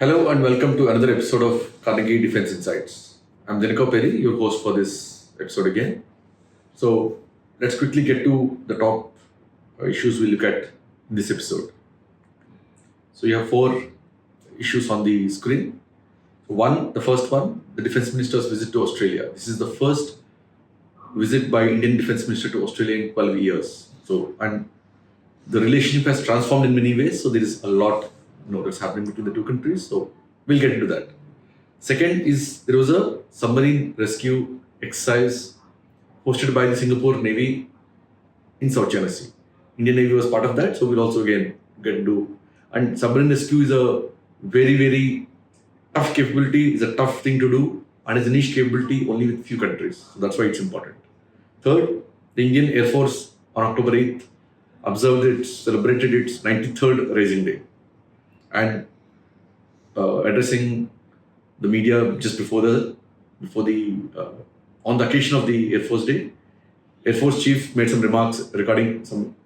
Hello and welcome to another episode of Carnegie Defense Insights. I'm Dinakar Peri, your host for this episode again. So let's quickly get to the top issues we look at in this episode. So you have four issues on the screen. One, the first one, the Defense Minister's visit to Australia. This is the first visit by Indian Defense Minister to Australia in 12 years. And the relationship has transformed in many ways. So there is a lot that's happening between the two countries. So we'll get into that. Second is there was a submarine rescue exercise hosted by the Singapore Navy in South China Sea. Indian Navy was part of that. So we'll also again get into. And submarine rescue is a very, very tough capability. It's a tough thing to do. And it's a niche capability only with few countries. So that's why it's important. Third, the Indian Air Force on October 8th celebrated its 93rd Raising Day. And addressing the media just on the occasion of the Air Force Day, Air Force Chief made some remarks regarding some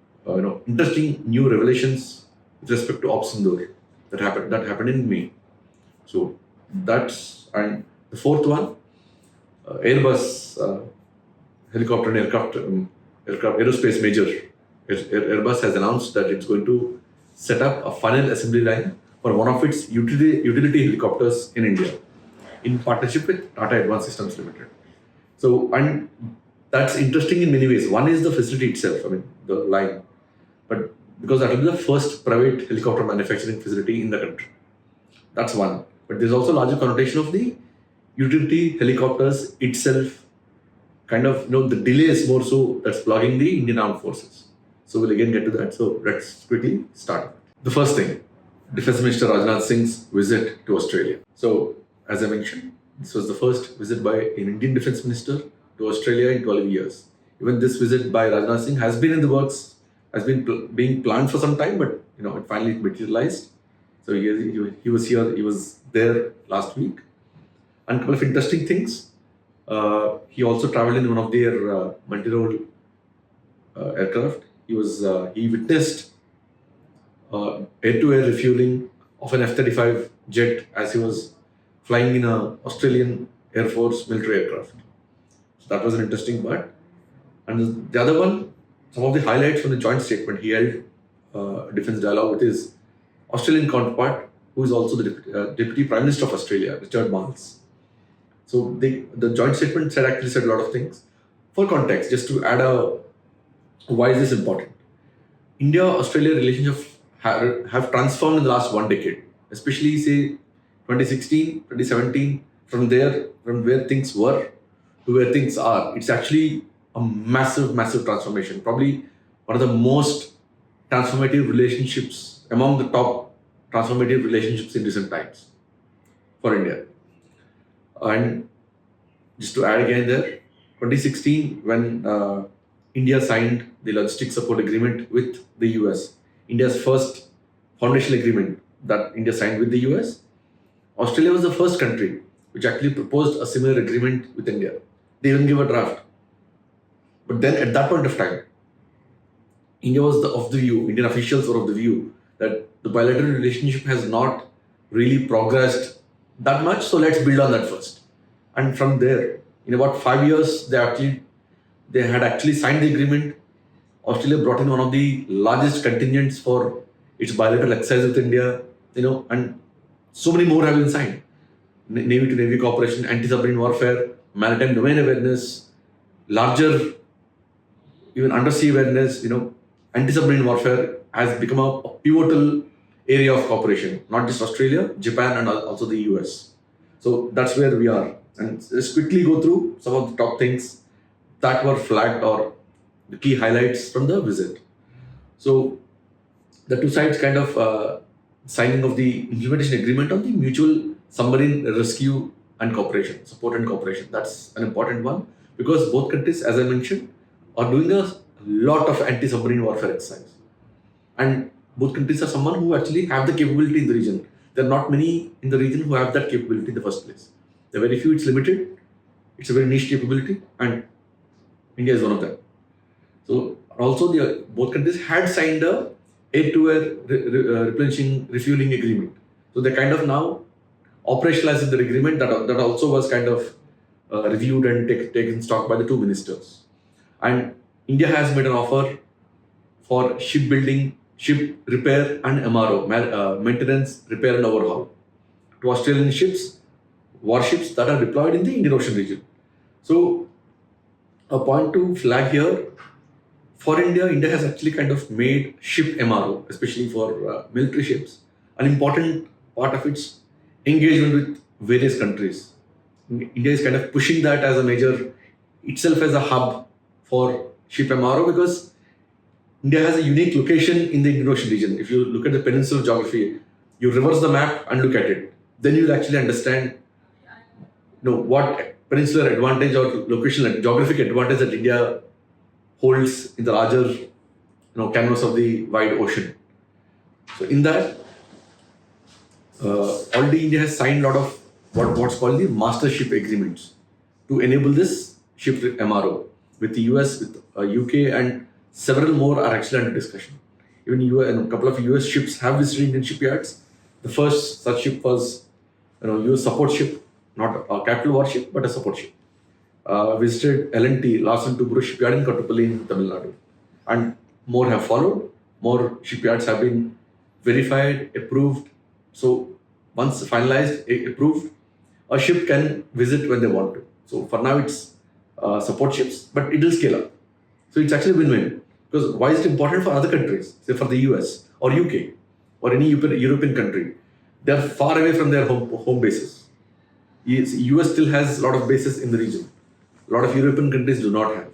interesting new revelations with respect to Sindoor that happened in May. So and the fourth one, Airbus helicopter and aircraft aerospace major Airbus has announced that it's going to set up a final assembly line for one of its utility helicopters in India in partnership with Tata Advanced Systems Limited. So, and that's interesting in many ways. One is the facility itself, the line, but because that will be the first private helicopter manufacturing facility in the country. That's one. But there's also a larger connotation of the utility helicopters itself, the delays more so that's plugging the Indian Armed Forces. So we'll again get to that. So let's quickly start. The first thing, Defense Minister Rajnath Singh's visit to Australia. So as I mentioned, this was the first visit by an Indian Defense Minister to Australia in 12 years. Even this visit by Rajnath Singh has been in the works, has been being planned for some time, but it finally materialized. So he was here, he was there last week. And a couple of interesting things. He also traveled in one of their multi-role aircraft. He witnessed air-to-air refueling of an F-35 jet as he was flying in an Australian Air Force military aircraft. So that was an interesting part. And the other one, some of the highlights from the joint statement, he held a defense dialogue with his Australian counterpart, who is also the Deputy Prime Minister of Australia, Richard Marles. So the joint statement said a lot of things. For context, just to add why is this important? India-Australia relationship have transformed in the last 1 decade, especially say 2016, 2017, from where things were to where things are. It's actually a massive, massive transformation. Probably one of the most transformative relationships, among the top transformative relationships in recent times for India. And just to add again there, 2016, when India signed the logistics support agreement with the US, India's first foundational agreement that India signed with the US, Australia was the first country which actually proposed a similar agreement with India. They even gave a draft. But then at that point of time, Indian officials were of the view that the bilateral relationship has not really progressed that much, so let's build on that first. And from there, in about 5 years, they had actually signed the agreement. Australia brought in one of the largest contingents for its bilateral exercise with India, and so many more have been signed. Navy to Navy cooperation, anti-submarine warfare, maritime domain awareness, larger, even undersea awareness, anti-submarine warfare has become a pivotal area of cooperation, not just Australia, Japan, and also the US. So that's where we are. And let's quickly go through some of the top things that were flagged or the key highlights from the visit. So the two sides signing of the implementation agreement on the mutual submarine rescue and cooperation, support and cooperation. That's an important one because both countries, as I mentioned, are doing a lot of anti-submarine warfare exercise. And both countries are someone who actually have the capability in the region. There are not many in the region who have that capability in the first place. There are very few, it's limited. It's a very niche capability and India is one of them. So also both countries had signed a air-to-air replenishing refueling agreement. So they're now operationalizing the agreement that also was kind of reviewed and taken stock by the two ministers. And India has made an offer for shipbuilding, ship repair and MRO, maintenance, repair and overhaul, to Australian ships, warships that are deployed in the Indian Ocean region. So a point to flag here, for India, India has actually kind of made ship MRO, especially for military ships, an important part of its engagement with various countries. India is kind of pushing that as a major, itself as a hub for ship MRO, because India has a unique location in the Indian Ocean region. If you look at the peninsular geography, you reverse the map and look at it, then you'll actually understand what peninsular advantage or locational geographic advantage that India holds in the larger canvas of the wide ocean. So in that, already India has signed a lot of what's called the master ship agreements to enable this ship MRO with the US, with UK, and several more are actually under discussion. Even a couple of US ships have visited Indian shipyards. The first such ship was US support ship, not a capital warship, but a support ship. Visited L&T, Larsen Tubro shipyard in Kattupalli in Tamil Nadu. And more have followed. More shipyards have been verified, approved. So once finalized, approved, a ship can visit when they want to. So for now it's support ships, but it will scale up. So it's actually win-win. Because why is it important for other countries, say for the US or UK or any European country? They are far away from their home bases. US still has a lot of bases in the region. A lot of European countries do not have.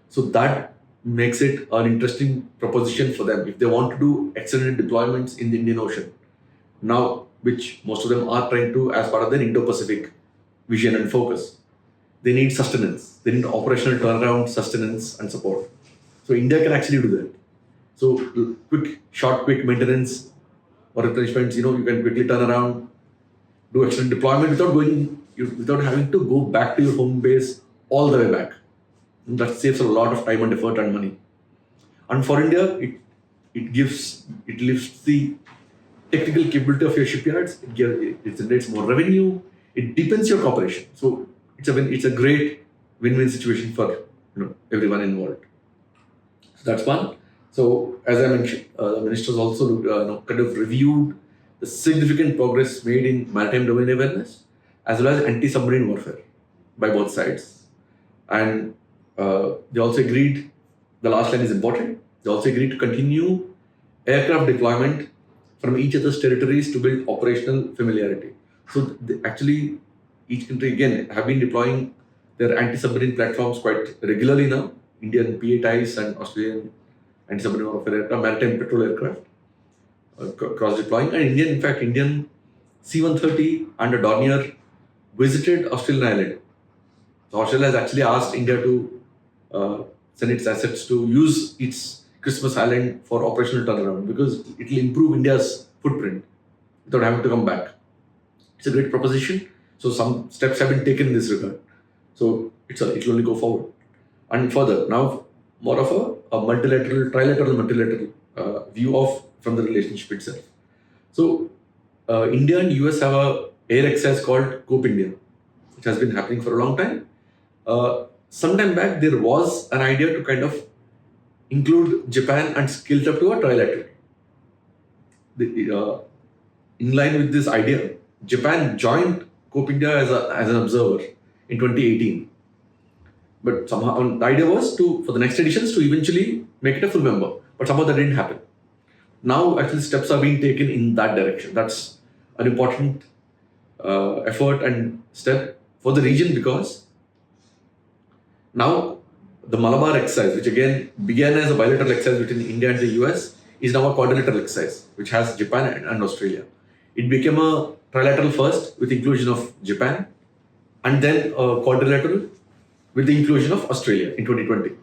So that makes it an interesting proposition for them if they want to do extended deployments in the Indian Ocean. Now, which most of them are trying to as part of their Indo-Pacific vision and focus. They need sustenance. They need operational turnaround, sustenance and support. So India can actually do that. So quick maintenance or replenishments, you can quickly turn around, do extended deployment without having to go back to your home base all the way back. And that saves a lot of time and effort and money. And for India, it lifts the technical capability of your shipyards. It generates more revenue. It deepens your cooperation. So it's a great win-win situation for everyone involved. So that's one. So as I mentioned, the ministers also kind of reviewed the significant progress made in maritime domain awareness as well as anti-submarine warfare by both sides. And they also agreed, the last line is important, they also agreed to continue aircraft deployment from each other's territories to build operational familiarity. So actually, each country again have been deploying their anti-submarine platforms quite regularly now. Indian P-8Is and Australian anti-submarine warfare aircraft, maritime patrol aircraft, cross-deploying. And Indian C-130 and a Dornier visited Australian Island. So Australia has actually asked India to send its assets to use its Christmas Island for operational turnaround because it will improve India's footprint without having to come back. It's a great proposition. So some steps have been taken in this regard. So it will only go forward. And further, now more of a trilateral view from the relationship itself. So India and US have a air exercise called COPE India, which has been happening for a long time. Some time back, there was an idea to kind of include Japan and scale it up to a trilateral. In line with this idea, Japan joined COPE India as an observer in 2018. But somehow the idea was for the next editions to eventually make it a full member. But somehow that didn't happen. Now actually steps are being taken in that direction. That's an important effort and step for the region because now the Malabar exercise, which again began as a bilateral exercise between India and the US, is now a quadrilateral exercise, which has Japan and Australia. It became a trilateral first with inclusion of Japan and then a quadrilateral with the inclusion of Australia in 2020.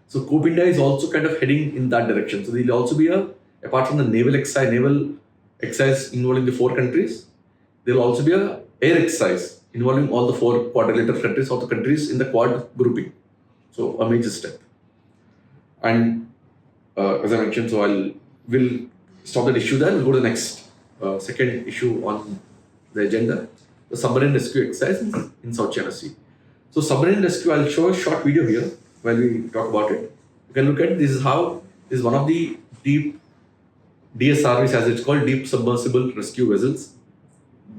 So COPE India is also kind of heading in that direction. So there will also be apart from the naval exercise involving the 4 countries, there will also be a air exercise involving all the 4 quadrilateral countries or the countries in the quad grouping. So a major step. And as I mentioned, so we'll stop that issue there. We'll go to the next second issue on the agenda, the submarine rescue exercise in South China Sea. So submarine rescue, I'll show a short video here while we talk about it. You can look at this is one of the deep DSRVs, as it's called, deep submersible rescue vessels,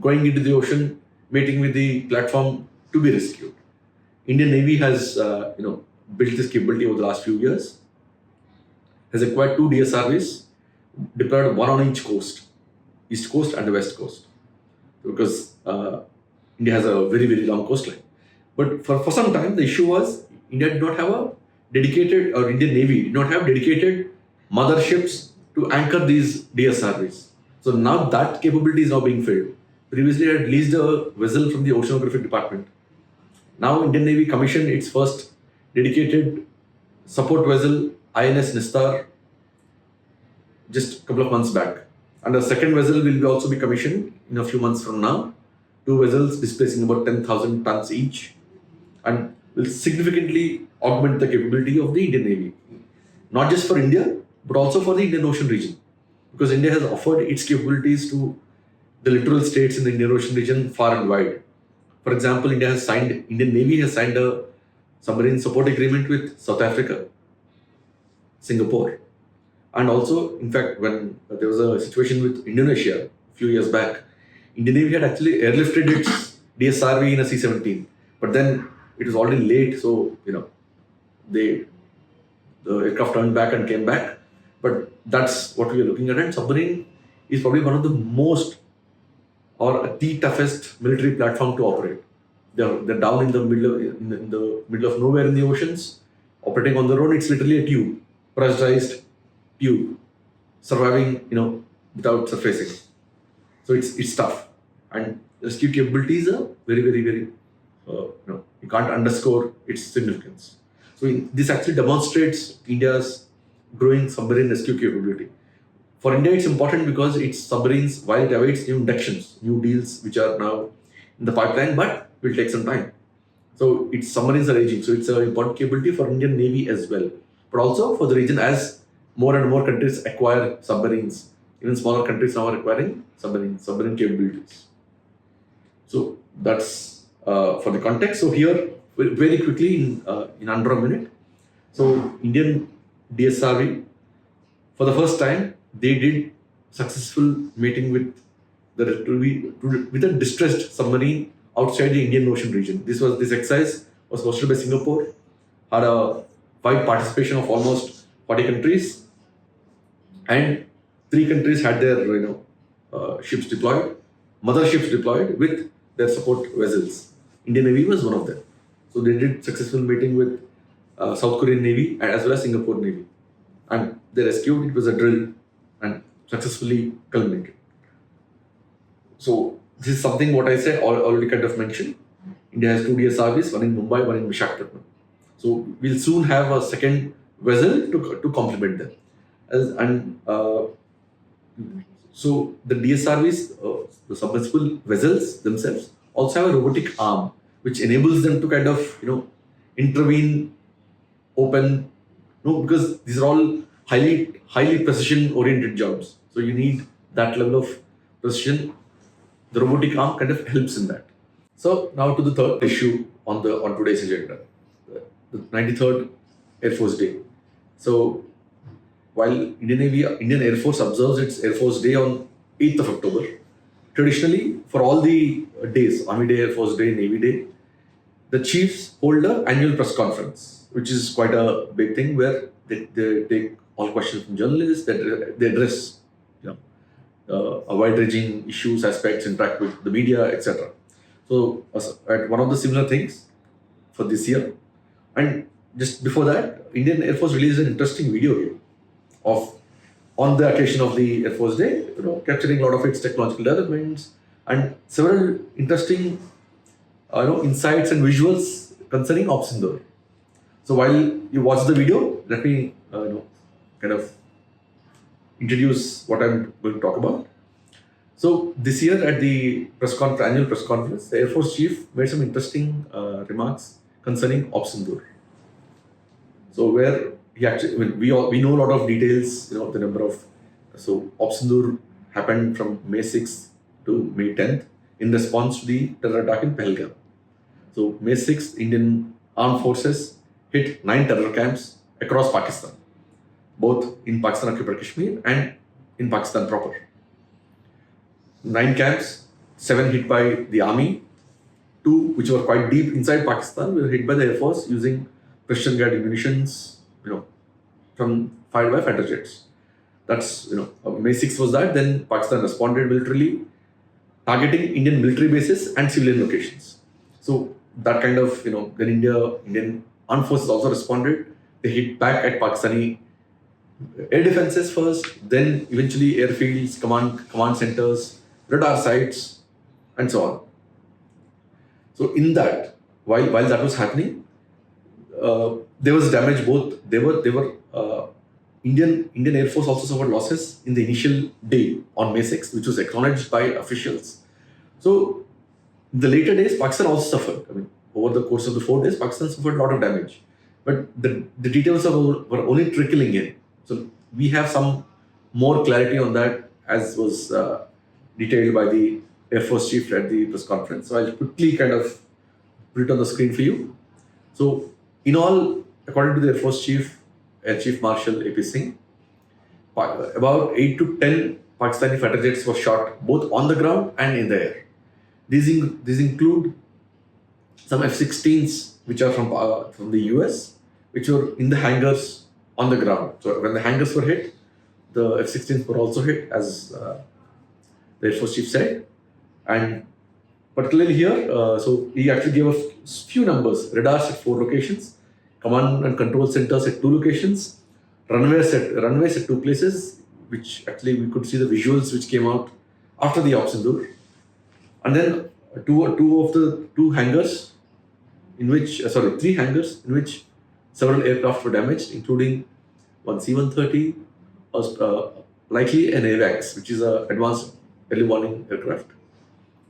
going into the ocean, meeting with the platform to be rescued. Indian Navy has built this capability over the last few years, has acquired 2 DSRVs, deployed one on each coast, east coast and the west coast, because India has a very, very long coastline. But for some time, the issue was India did not have a dedicated, or Indian Navy did not have dedicated motherships to anchor these DSRVs. So now that capability is now being filled. Previously, I had leased a vessel from the Oceanographic Department. Now Indian Navy commissioned its first dedicated support vessel, INS Nistar, just a couple of months back. And the second vessel will also be commissioned in a few months from now. 2 vessels displacing about 10,000 tons each, and will significantly augment the capability of the Indian Navy. Not just for India, but also for the Indian Ocean region. Because India has offered its capabilities to the littoral states in the Indian Ocean region far and wide. For example, Indian Navy has signed a submarine support agreement with South Africa, Singapore. And also, in fact, when there was a situation with Indonesia a few years back, Indian Navy had actually airlifted its DSRV in a C-17. But then it was already late, so the aircraft turned back and came back. But that's what we are looking at. And submarine is probably one of the most, or the toughest military platform to operate. They're down in the middle of nowhere in the oceans, operating on their own. It's literally a tube, pressurized tube, surviving without surfacing. So it's tough, and rescue capabilities are very, very, very you can't underscore its significance. So this actually demonstrates India's growing submarine rescue capability. For India, it's important because its submarines, while it awaits new inductions, new deals which are now in the pipeline, but will take some time. So its submarines are aging. So it's an important capability for Indian Navy as well, but also for the region as more and more countries acquire submarines. Even smaller countries now are acquiring submarine capabilities. So that's for the context. So here, very quickly, in under a minute. So Indian DSRV, for the first time, they did successful meeting with a distressed submarine outside the Indian Ocean region. This exercise was hosted by Singapore, had a wide participation of almost 40 countries, and 3 countries had their ships deployed, motherships deployed with their support vessels. Indian Navy was one of them. So they did successful meeting with South Korean Navy as well as Singapore Navy, and they rescued. It was a drill and successfully culminated. So this is something what I said already kind of mentioned. India has 2 DSRVs, one in Mumbai, one in Visakhapatnam. So we'll soon have a second vessel to complement them. So the DSRVs, the submersible vessels themselves, also have a robotic arm, which enables them to kind of intervene, open, because these are all highly precision oriented jobs. So you need that level of precision. The robotic arm kind of helps in that. So now to the third issue on today's agenda, the 93rd Air Force Day. So while Indian Air Force observes its Air Force Day on 8th of October, traditionally for all the days, Army Day, Air Force Day, Navy Day, the chiefs hold an annual press conference, which is quite a big thing where they take all questions from journalists, they address a wide-ranging issues, aspects, interact with the media, etc. So at one of the similar things for this year, and just before that, Indian Air Force released an interesting video here on the occasion of the Air Force Day, capturing a lot of its technological developments and several interesting insights and visuals concerning Sindoor. So while you watch the video, let me kind of introduce what I'm going to talk about. So this year at the annual press conference, the Air Force Chief made some interesting remarks concerning Sindoor. So where he actually, we know a lot of details, the number of, so Sindoor happened from May 6th to May 10th. in response to the terror attack in Pahalgam. So May 6th, Indian armed forces hit 9 terror camps across Pakistan, both in Pakistan occupied Kashmir and in Pakistan proper. 9 camps, 7 hit by the army, 2 which were quite deep inside Pakistan were hit by the Air Force using precision guided munitions, from fired by fighter jets. That's, May 6th was that. Then Pakistan responded militarily, targeting Indian military bases and civilian locations. So that kind of, then Indian armed forces also responded. They hit back at Pakistani air defenses first, then eventually airfields, command centers, radar sites, and so on. So in that, while that was happening, there was damage. Both Indian Air Force also suffered losses in the initial day on May 6th, which was acknowledged by officials. So in the later days, Pakistan also suffered. Over the course of the 4 days, Pakistan suffered a lot of damage. But the details were only trickling in. So we have some more clarity on that, as was detailed by the Air Force Chief at the press conference. So I'll quickly kind of put it on the screen for you. So in all, according to the Air Force Chief, Air Chief Marshal A.P. Singh, about 8 to 10 Pakistani fighter jets were shot both on the ground and in the air. These include some F-16s which are from the US, which were in the hangars on the ground. So when the hangars were hit, the F-16s were also hit, as the Air Force Chief said. And particularly here, so he actually gave a few numbers: radars at 4 locations, command and control centers at 2 locations, runways at 2 places, which actually we could see the visuals which came out after the Sindoor. And then two of the 2 hangars, in which 3 hangars in which several aircraft were damaged, including one C-130, likely an AVAX, which is an advanced early warning aircraft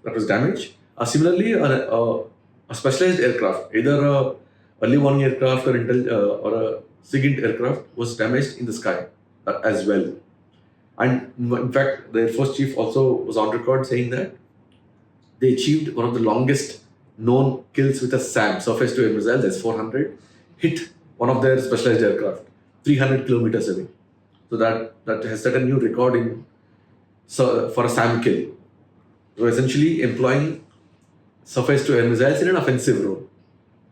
that was damaged. Similarly, a specialized aircraft, either a early warning aircraft or a SIGINT aircraft, was damaged in the sky as well. And in fact, the Air Force Chief also was on record saying that they achieved one of the longest known kills with a SAM, surface to air missile, the S-400, hit one of their specialized aircraft 300 kilometers away. So that has set a new record for a SAM kill. So essentially employing surface to air missiles in an offensive role.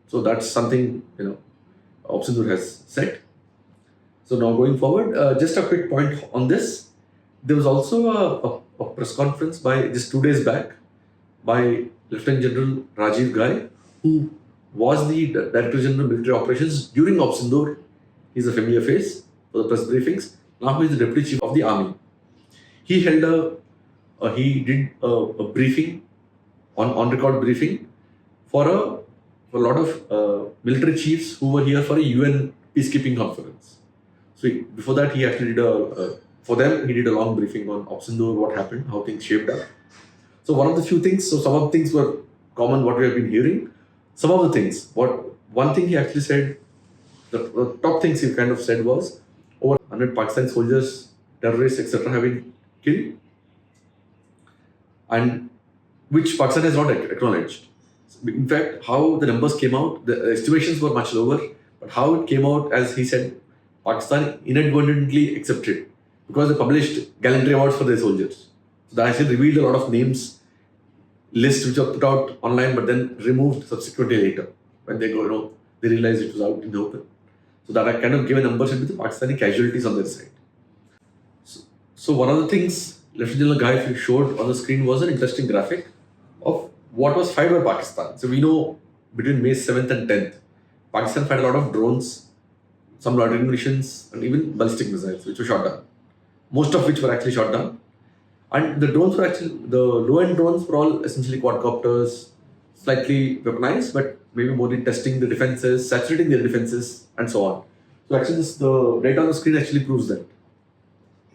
So that's something Sindoor has said. So now going forward, just a quick point on this. There was also a press conference just 2 days back by Lieutenant General Rajiv Ghai, who was the Director General of Military Operations during Sindoor. He's a familiar face for the press briefings. Now he is the Deputy Chief of the Army. He did a briefing, on-record briefing for a lot of military chiefs who were here for a UN peacekeeping conference. So before that, he actually did a long briefing on Sindoor, what happened, how things shaped up. So some of the things were common, what we have been hearing. Some of the things, one thing he actually said, the top things he kind of said was, over 100 Pakistan soldiers, terrorists, etc. have been killed, and which Pakistan has not acknowledged. In fact, how the numbers came out, the estimations were much lower, but how it came out, as he said, Pakistan inadvertently accepted, because they published gallantry awards for their soldiers. So that actually revealed a lot of names, lists which were put out online, but then removed subsequently later when they realized it was out in the open. So that I kind of gave a number with the Pakistani casualties on their side. So one of the things Lieutenant General Ghai showed on the screen was an interesting graphic of what was fired by Pakistan. So we know between May 7th and 10th, Pakistan fired a lot of drones, some loitering munitions, and even ballistic missiles, which were shot down. Most of which were actually shot down. And the low-end drones were all essentially quadcopters, slightly weaponized, but maybe more in testing the defenses, saturating their defenses, and so on. So actually the data on the screen actually proves that,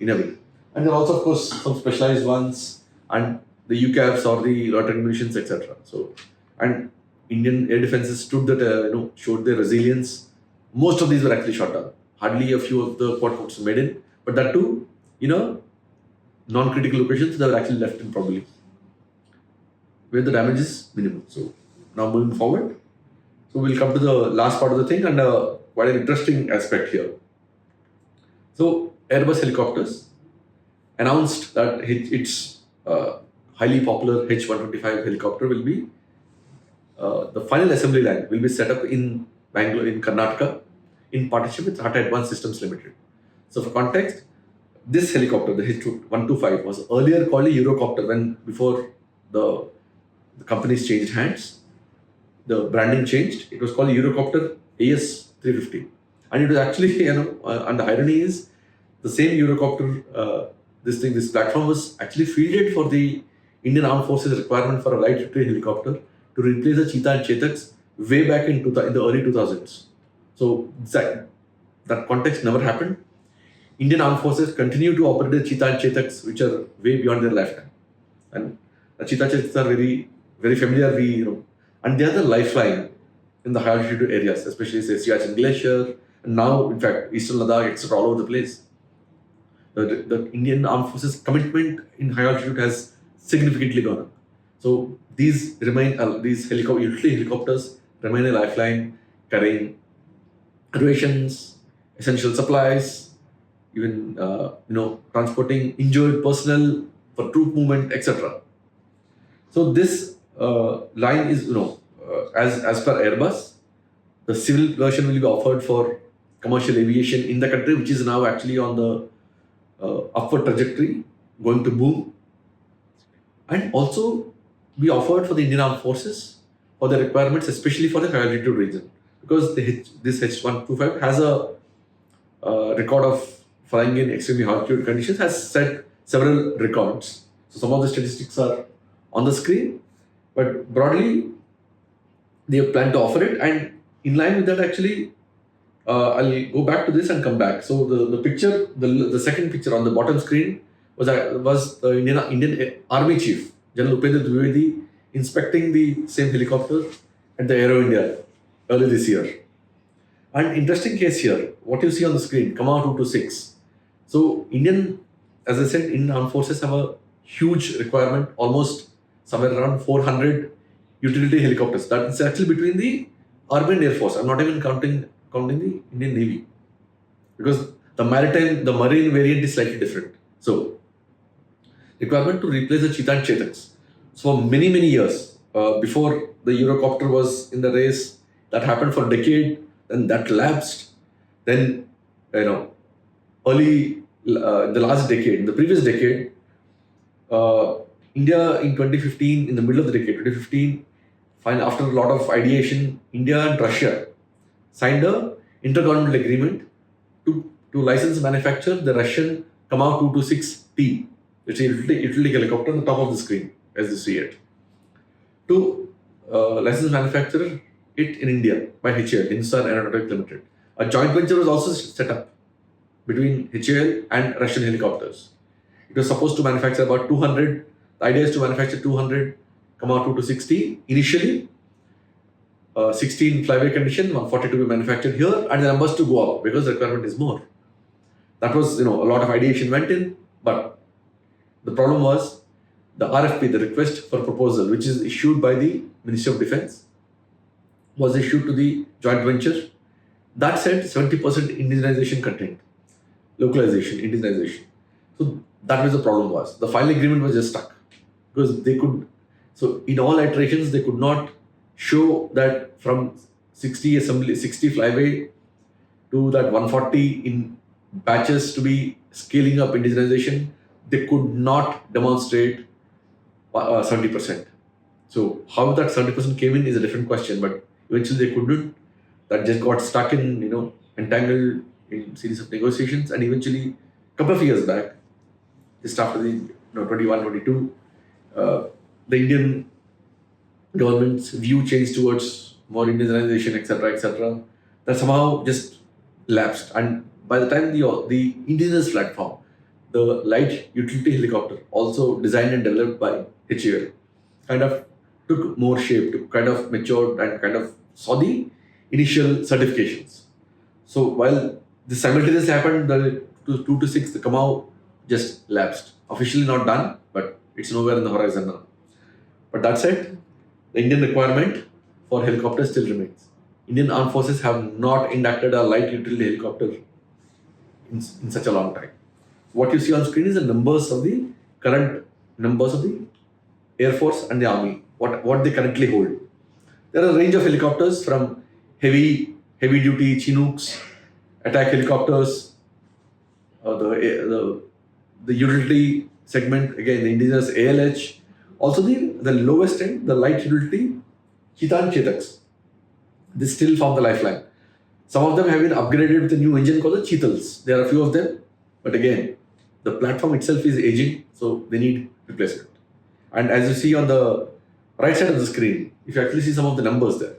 in a way. And there are also, of course, some specialized ones, and the UCAVs or the loitering munitions, etc. So, and Indian air defenses showed their resilience. Most of these were actually shot down. Hardly a few of the quadcopters made in, but that too, non-critical locations that were actually left in probably. where the damage is minimal. So now moving forward, so we'll come to the last part of the thing and quite an interesting aspect here. So Airbus helicopters announced that its highly popular H125 helicopter will be the final assembly line will be set up in Bangalore, in Karnataka, in partnership with Tata Advanced Systems Limited. So for context, this helicopter, the H125, was earlier called a Eurocopter before the companies changed hands. The branding changed. It was called Eurocopter AS350. And it was actually, and the irony is, the same Eurocopter, this platform was actually fielded for the Indian Armed Forces requirement for a light retrieve helicopter to replace the Cheetah and Chetaks way back in the early 2000s. So that context never happened. Indian Armed Forces continue to operate the Cheetah and Chetaks, which are way beyond their lifetime. And the Cheetah Chetaks are very, very familiar. And they are the lifeline in the high altitude areas, especially say Siachen Glacier, and now, in fact, Eastern Ladakh, etc., all over the place. The Indian Armed Forces commitment in high altitude has significantly gone up. So these utility helicopters remain a lifeline, carrying rations, essential supplies, even transporting injured personnel for troop movement, etc. So this line is as per Airbus, the civil version will be offered for commercial aviation in the country, which is now actually on the upward trajectory, going to boom, and also be offered for the Indian Armed Forces for the requirements, especially for the high altitude region, because this H125 has a record of flying in extremely high altitude conditions, has set several records. So some of the statistics are on the screen, but broadly they plan to offer it, and in line with that, actually, I'll go back to this and come back. So the picture, the second picture on the bottom screen was the Indian Army Chief General Upendra Dwivedi inspecting the same helicopter at the Aero India early this year. And interesting case here, what you see on the screen, Kama 226. So as I said, Indian Armed Forces have a huge requirement, almost somewhere around 400 utility helicopters. That is actually between the Army and Air Force. I'm not even counting the Indian Navy, because the marine variant is slightly different. So requirement to replace the Cheetah and Chetaks. So for many years, before the Eurocopter was in the race, that happened for a decade, then that lapsed. Then, early in the last decade, in the previous decade, India in 2015, in the middle of the decade, 2015, after a lot of ideation, India and Russia signed a intergovernmental agreement to license manufacture the Russian Kama 226T. It's a utility helicopter on the top of the screen, as you see it. To license manufacture it in India by HAL, Hindustan Aeronautics Limited. A joint venture was also set up between HAL and Russian helicopters. It was supposed to manufacture about 200. The idea is to manufacture 200 Kama 226T initially. 16 flyway condition, 140 to be manufactured here, and the numbers to go up because the requirement is more. That was, a lot of ideation went in, but the problem was the RFP, the request for proposal, which is issued by the Ministry of Defense, was issued to the joint venture. That said 70% indigenization content, localization, indigenization. So that was the problem was. The final agreement was just stuck because so in all iterations, they could not show that from 60 flyway to that 140 in batches to be scaling up indigenization, they could not demonstrate 70%. So how that 70% came in is a different question, but eventually they couldn't. That just got stuck in, entangled in series of negotiations, and eventually a couple of years back, just after the 21, 22, the Indian government's view changed towards more indigenization, etc., that somehow just lapsed. And by the time the Indigenous platform, the light utility helicopter, also designed and developed by HAL, kind of took more shape, to kind of matured and kind of saw the initial certifications. So while this simultaneously happened, the 226, the Kamau just lapsed. Officially not done, but it's nowhere in the horizon now. But that said, the Indian requirement for helicopters still remains. Indian Armed Forces have not inducted a light utility helicopter in such a long time. What you see on screen is the numbers of the current numbers of the Air Force and the Army, what they currently hold. There are a range of helicopters from heavy duty Chinooks, attack helicopters, the utility segment, again the Indigenous ALH, also the lowest end, the light utility Cheetah and Chetaks. They still form the lifeline. Some of them have been upgraded with a new engine called the Cheetals. There are a few of them, but again, the platform itself is aging, so they need replacement. And as you see on the right side of the screen, if you actually see some of the numbers there,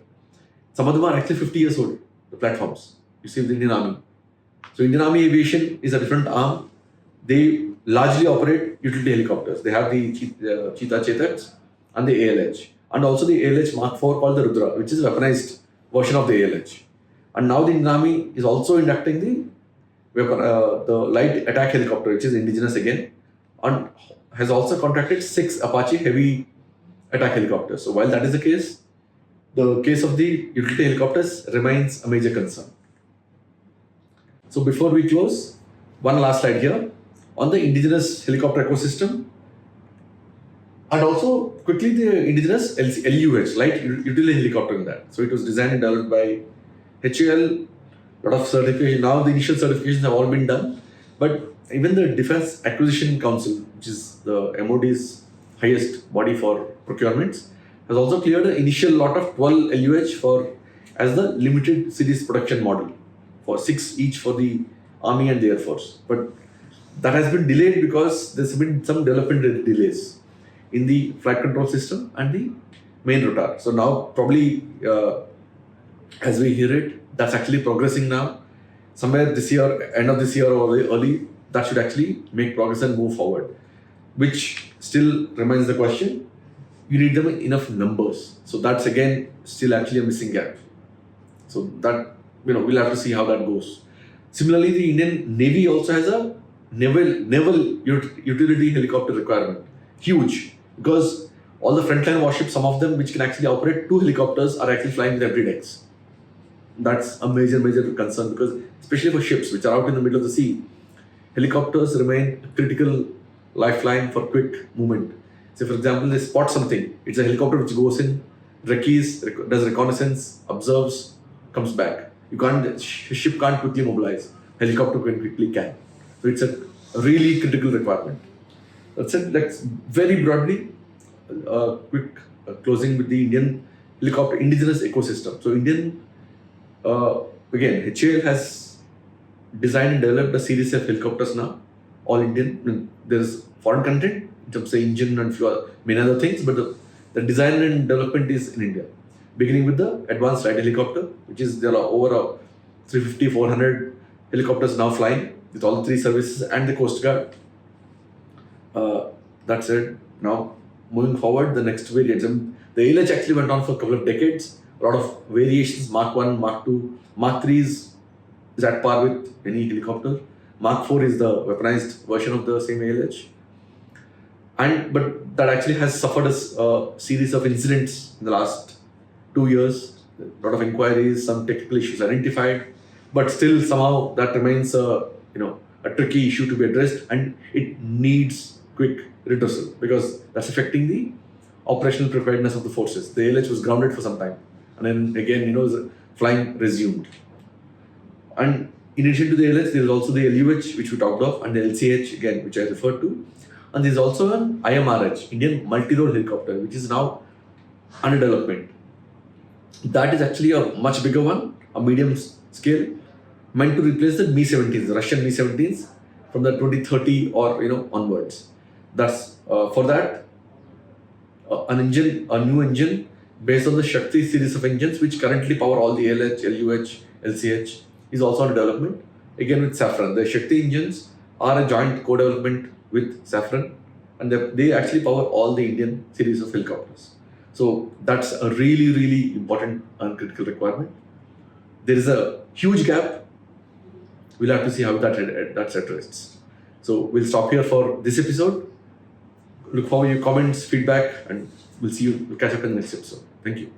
some of them are actually 50 years old, the platforms. You see the Indian Army. So Indian Army Aviation is a different arm. They largely operate utility helicopters. They have the Cheetah Chetaks and the ALH. And also the ALH Mark IV called the Rudra, which is a weaponized version of the ALH. And now the Indian Army is also inducting the light attack helicopter, which is indigenous again, and has also contracted 6 Apache heavy attack helicopters. So while that is the case of the utility helicopters remains a major concern. So before we close, one last slide here on the indigenous helicopter ecosystem, and also quickly the indigenous LUH, light utility helicopter in that. So it was designed and developed by HAL, lot of certification. Now the initial certifications have all been done, but even the Defense Acquisition Council, which is the MOD's highest body for procurements, has also cleared an initial lot of 12 LUH as the limited series production model, for 6 each for the Army and the Air Force. But that has been delayed because there's been some development delays in the flight control system and the main rotor. So now probably as we hear it, that's actually progressing now. Somewhere this year, end of this year or early, that should actually make progress and move forward. Which still remains the question. You need them in enough numbers. So that's again still actually a missing gap. So that, we'll have to see how that goes. Similarly, the Indian Navy also has a naval utility helicopter requirement. Huge. Because all the frontline warships, some of them which can actually operate 2 helicopters, are actually flying with empty decks. That's a major concern, because especially for ships which are out in the middle of the sea, helicopters remain a critical lifeline for quick movement. So for example, they spot something, it's a helicopter which goes in, reccees, does reconnaissance, observes, comes back. Ship can't quickly mobilize, helicopter quickly can. So it's a really critical requirement. That's it. That's very broadly quick closing with the Indian helicopter indigenous ecosystem. So again, HAL has designed and developed a series of helicopters now, all Indian. There's foreign content in terms of engine and many other things, but the design and development is in India. Beginning with the advanced light helicopter, which is there are over 350, 400 helicopters now flying with all the 3 services and the Coast Guard. That's it. Now, moving forward, the next variants. The ALH actually went on for a couple of decades. A lot of variations, Mark 1, Mark 2, Mark 3 is at par with any helicopter. Mark 4 is the weaponized version of the same ALH. But that actually has suffered a series of incidents in the last 2 years. A lot of inquiries, some technical issues identified, but still somehow that remains a tricky issue to be addressed, and it needs quick redressal because that's affecting the operational preparedness of the forces. The ALH was grounded for some time, and then again, flying resumed. And in addition to the ALH, there is also the LUH, which we talked of, and the LCH again, which I referred to. And there is also an IMRH, Indian multi-role helicopter, which is now under development. That is actually a much bigger one, a medium scale, meant to replace the Mi-17s, the Russian Mi-17s, from the 2030 or onwards. That's for that a new engine based on the Shakti series of engines, which currently power all the ALH, LUH, LCH, is also under development. Again with Safran, the Shakti engines are a joint co-development with Safran, and they actually power all the Indian series of helicopters. So that's a really important and critical requirement. There is a huge gap. We'll have to see how that's addressed. So we'll stop here for this episode. look forward to your comments, feedback, and we'll catch up in the next episode. Thank you.